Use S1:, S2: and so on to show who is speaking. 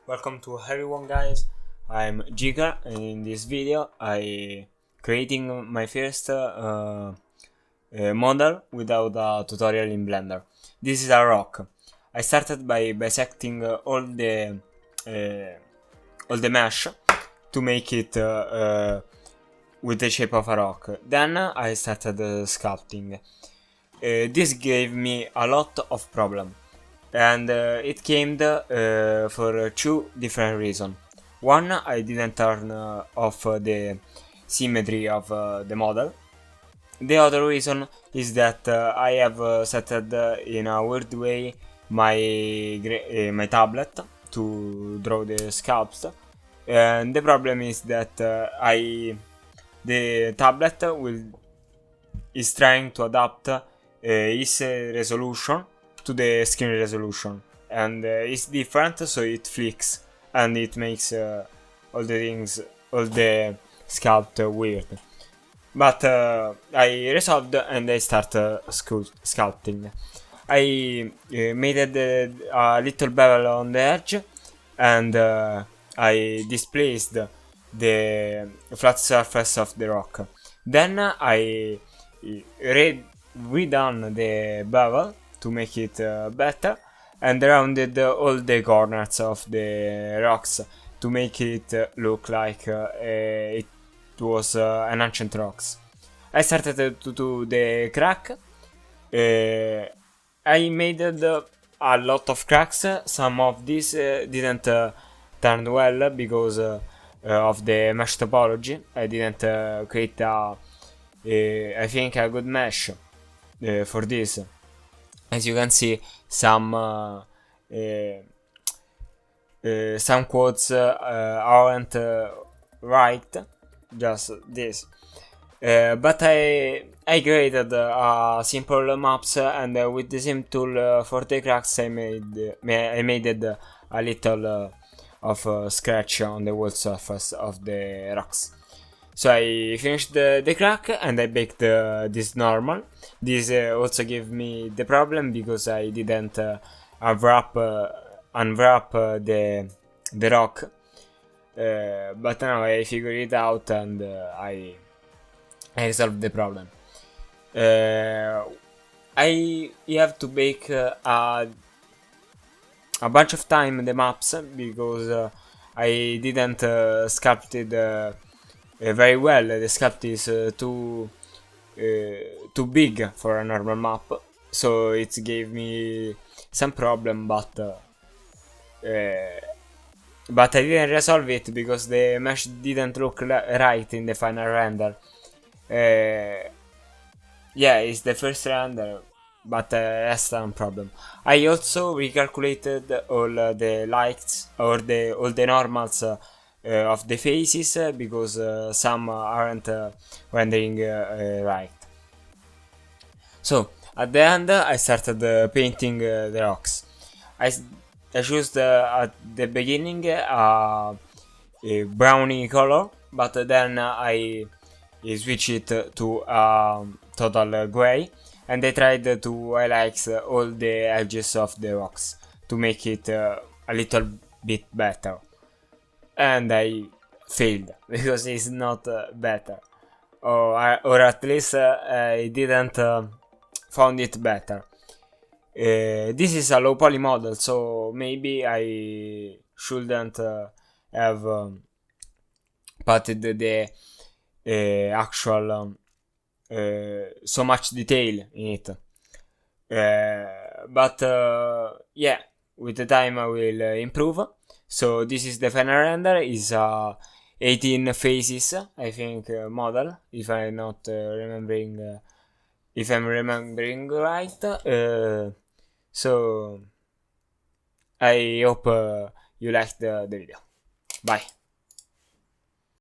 S1: Welcome to everyone, guys. I'm Giga, and in this video I creating my first model without a tutorial in Blender. This is a rock. I started by bisecting all the mesh to make it with the shape of a rock. Then I started sculpting. This gave me a lot of problem. And it came for two different reasons. One, I didn't turn off the symmetry of the model. The other reason is that I have set in a weird way my tablet to draw the sculpts, and the problem is that the tablet is trying to adapt its resolution to the screen resolution, and it's different, so it flicks and it makes all the sculpt weird. But I resolved and I start sculpting. I made a little bevel on the edge, and I displaced the flat surface of the rock. Then I redone the bevel to make it better, and rounded all the corners of the rocks to make it look like it was an ancient rocks. I started to do the crack. I made a lot of cracks. Some of these didn't turn well because of the mesh topology. I didn't create I think a good mesh for this. As you can see, some quotes aren't right, just this. But I created a simple maps, and with the same tool for the cracks I made a little of scratch on the wall surface of the rocks. So I finished the crack and I baked this normal. This also gave me the problem because I didn't unwrap the rock. But now I figured it out, and I resolved the problem. I have to bake a bunch of time the maps because I didn't sculpt it very well. The sculpt is too big for a normal map, so it gave me some problem, but I didn't resolve it because the mesh didn't look right in the final render. Yeah, it's the first render, but that's some problem. I also recalculated all the lights or all the normals of the faces because some aren't rendering right. So at the end I started painting the rocks. I chose at the beginning a browny color, but then I switched it to total gray, and I tried to highlight all the edges of the rocks to make it a little bit better. And I failed because it's not better, or at least I didn't found it better. This is a low poly model, so maybe I shouldn't have putted the actual so much detail in it. But yeah, with the time I will improve. So this is the final render. Is 18 phases, I think, model, if I'm not remembering, if I'm remembering right. So I hope you liked the video. Bye.